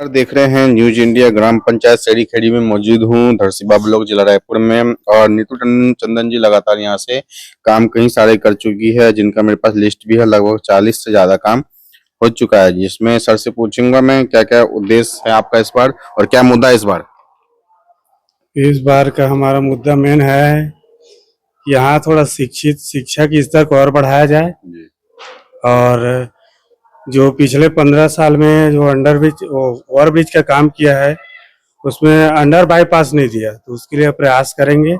देख रहे हैं न्यूज इंडिया। ग्राम पंचायत सेड़ी खेड़ी में मौजूद हूँ, धरसीबा ब्लॉक, जिला रायपुर में। और नीतू चंदन जी लगातार यहाँ से काम कई सारे कर चुकी है, जिनका मेरे पास लिस्ट भी है। लगभग 40 से ज्यादा काम हो चुका है, जिसमें सर से पूछूंगा मैं क्या क्या उद्देश्य है आपका इस बार और क्या मुद्दा है इस बार। इस बार का हमारा मुद्दा मेन है कि यहाँ थोड़ा शिक्षा की स्तर को और बढ़ाया जाए। और जो पिछले 15 साल में जो अंडर ब्रिज ओवर ब्रिज का काम किया है, उसमें अंडर बाईपास नहीं दिया, तो उसके लिए प्रयास करेंगे।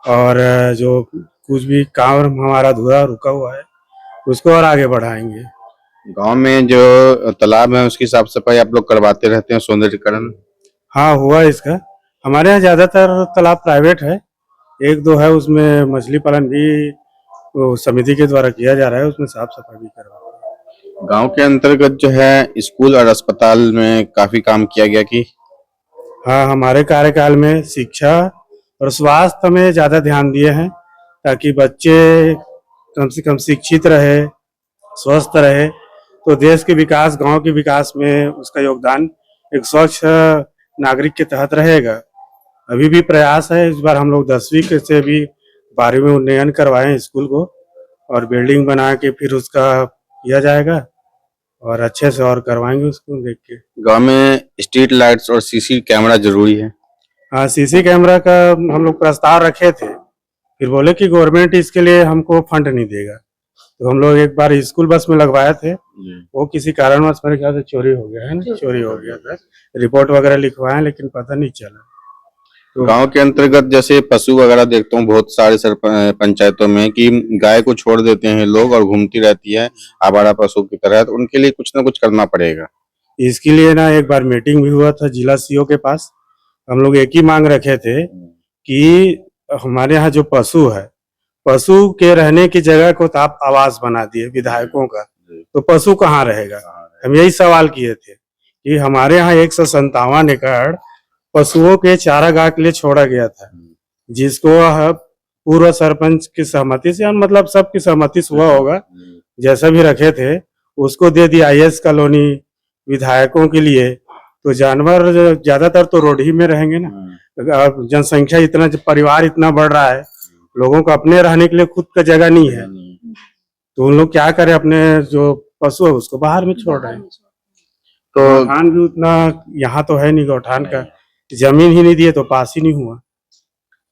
और जो कुछ भी काम हमारा अधूरा रुका हुआ है उसको और आगे बढ़ाएंगे। गांव में जो तालाब है उसकी साफ सफाई आप लोग करवाते रहते हैं, सौंदर्यीकरण? हाँ, हुआ इसका। हमारे यहाँ ज्यादातर तालाब प्राइवेट है, एक दो है उसमें मछली पालन भी वो समिति के द्वारा किया जा रहा है, उसमें साफ सफाई भी करवा। गांव के अंतर्गत जो है स्कूल और अस्पताल में काफी काम किया गया कि हाँ, हमारे कार्यकाल में शिक्षा और स्वास्थ्य में ज्यादा ध्यान दिए हैं, ताकि बच्चे कम से कम शिक्षित रहे, स्वस्थ रहे, तो देश के विकास, गांव के विकास में उसका योगदान एक स्वच्छ नागरिक के तहत रहेगा। अभी भी प्रयास है, इस बार हम लोग 10वीं से भी 12वीं में उन्नयन करवाएं स्कूल को, और बिल्डिंग बना के फिर उसका किया जाएगा और अच्छे से और करवाएंगे उसको देख के। गांव में स्ट्रीट लाइट्स और सीसी कैमरा जरूरी है। हाँ, सीसी कैमरा का हम लोग प्रस्ताव रखे थे, फिर बोले कि गवर्नमेंट इसके लिए हमको फंड नहीं देगा, तो हम लोग एक बार स्कूल बस में लगवाए थे, वो किसी कारणवश मेरे ख्याल से चोरी हो गया है ना, चोरी हो गया था। रिपोर्ट वगैरह लिखवाए लेकिन पता नहीं चला। तो गांव के अंतर्गत जैसे पशु वगैरह देखता हूँ बहुत सारे पंचायतों में कि गाय को छोड़ देते हैं लोग और घूमती रहती है आवारा पशु की तरह, तो उनके लिए कुछ ना कुछ करना पड़ेगा। इसके लिए ना एक बार मीटिंग भी हुआ था जिला सीओ के पास। हम लोग एक ही मांग रखे थे कि हमारे यहाँ जो पशु है, पशु के रहने की जगह को तो आप आवास बना दिए विधायकों का, तो पशु कहाँ रहेगा। हम यही सवाल किए थे कि हमारे यहाँ 157 एकड़ पशुओं के चारागाह के लिए छोड़ा गया था, जिसको पूर्व सरपंच की सहमति से, मतलब सबकी सहमति से हुआ होगा, जैसा भी रखे थे उसको दे दिया आईएस कॉलोनी विधायकों के लिए। तो जानवर ज्यादातर तो रोड ही में रहेंगे ना, जनसंख्या इतना, परिवार इतना बढ़ रहा है, लोगों को अपने रहने के लिए खुद का जगह नहीं है, तो उन लोग क्या करें, अपने जो पशु है उसको बाहर में छोड़ रहे हैं। तो गौठान भी उतना यहाँ तो है नहीं, गौठान का जमीन ही नहीं दिए तो पास ही नहीं हुआ।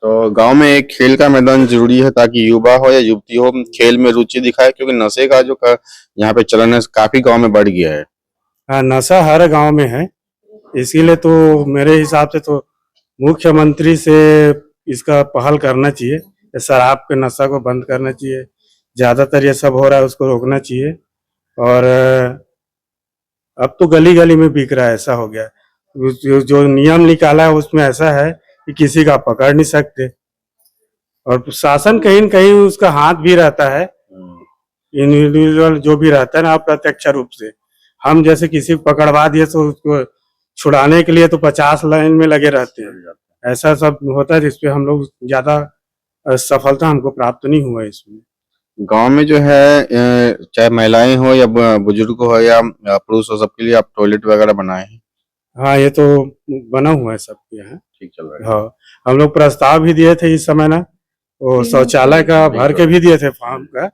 तो गांव में एक खेल का मैदान जरूरी है ताकि युवा हो या युवती हो खेल में रुचि दिखाए, क्योंकि नशे का जो यहाँ पे चलन है काफी गांव में बढ़ गया है। हाँ, नशा हर गांव में है, इसीलिए तो मेरे हिसाब से तो मुख्यमंत्री से इसका पहल करना चाहिए, शराब के नशा को बंद करना चाहिए, ज्यादातर ये सब हो रहा है उसको रोकना चाहिए। और अब तो गली गली में बिक रहा है, ऐसा हो गया। जो नियम निकाला है उसमें ऐसा है कि किसी का पकड़ नहीं सकते, और शासन कहीं न कहीं उसका हाथ भी रहता है, इंडिविजुअल जो भी रहता है ना, अप्रत्यक्ष रूप से। हम जैसे किसी को पकड़वा दिए तो उसको छुड़ाने के लिए तो 50 लाइन में लगे रहते हैं, ऐसा सब होता है, जिसपे हम लोग ज्यादा सफलता हमको प्राप्त नहीं हुआ इसमें। गांव में जो है चाहे महिलाएं हो या बुजुर्ग हो या पुरुष हो, सबके लिए आप टॉयलेट वगैरह बनाए हैं? हाँ, ये तो बना हुआ है सबके यहाँ, ठीक चल रहा है। हाँ, हम लोग प्रस्ताव भी दिए थे इस समय ना, वो शौचालय का भर के भी दिए थे फॉर्म का।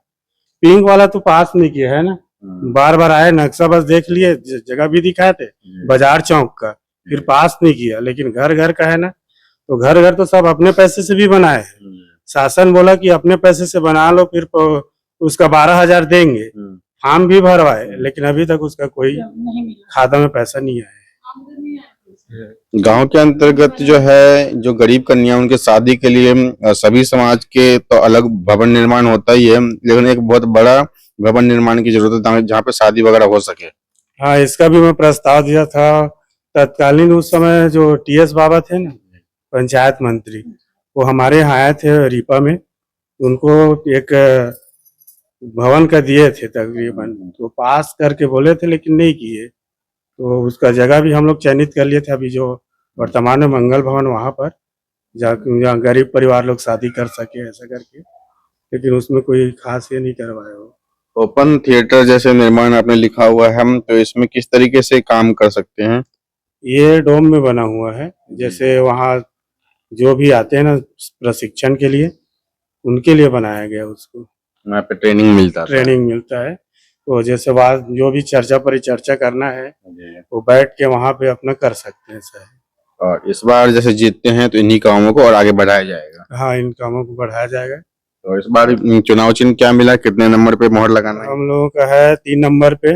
पिंक वाला तो पास नहीं किया है ना, बार बार आए, नक्शा बस देख लिए, जगह भी दिखाए थे बाजार चौक का, फिर पास नहीं किया। लेकिन घर घर का है ना, तो घर घर तो सब अपने पैसे से भी बनाए हैं। शासन बोला कि अपने पैसे से बना लो, फिर उसका 12,000 देंगे। फॉर्म भी भरवाए, लेकिन अभी तक उसका कोई खाता में पैसा नहीं आया। गांव के अंतर्गत जो है जो गरीब कन्या उनके शादी के लिए सभी समाज के तो अलग भवन निर्माण होता ही है, लेकिन एक बहुत बड़ा भवन निर्माण की जरूरत है जहाँ पे शादी वगैरह हो सके। हाँ, इसका भी मैं प्रस्ताव दिया था। तत्कालीन उस समय जो टीएस बाबा थे ना, पंचायत मंत्री, वो हमारे यहाँ आए थे रीपा में, उनको एक भवन का दिए थे तकरीबन, तो पास करके बोले थे लेकिन नहीं किए। तो उसका जगह भी हम लोग चयनित कर लिए थे अभी, जो वर्तमान में मंगल भवन, वहाँ पर जहाँ गरीब परिवार लोग शादी कर सके, ऐसा करके, लेकिन उसमें कोई खास ये नहीं करवाया हो। ओपन थिएटर जैसे निर्माण आपने लिखा हुआ है, हम तो इसमें किस तरीके से काम कर सकते हैं? ये डोम में बना हुआ है। जैसे वहाँ जो भी आते हैं ना प्रशिक्षण के लिए, उनके लिए बनाया गया उसको। वहाँ पे ट्रेनिंग मिलता था। ट्रेनिंग मिलता है। तो जैसे वहाँ जो भी चर्चा परिचर्चा करना है जी। वो बैठ के वहाँ पे अपना कर सकते हैं सर। और इस बार जैसे जीतते हैं तो इन्हीं कामों को और आगे बढ़ाया जाएगा। हाँ, इन कामों को बढ़ाया जाएगा। तो इस बार चुनाव चिन्ह क्या मिला, कितने नंबर पे मोहर लगाना है? हम लोगों का है 3 नंबर पे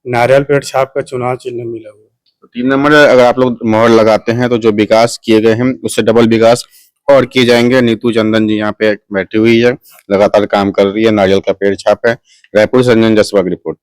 नारियल पेड़ छाप का चुनाव चिन्ह मिला हुआ है। तो 3 नंबर अगर आप लोग मोहर लगाते हैं तो जो विकास किए गए हैं उससे डबल विकास और किए जाएंगे। नीतू चंदन जी यहाँ पे बैठी हुई है, लगातार काम कर रही है, नारियल का पेड़ छाप है। रायपुर से रंजन जसवा की रिपोर्ट।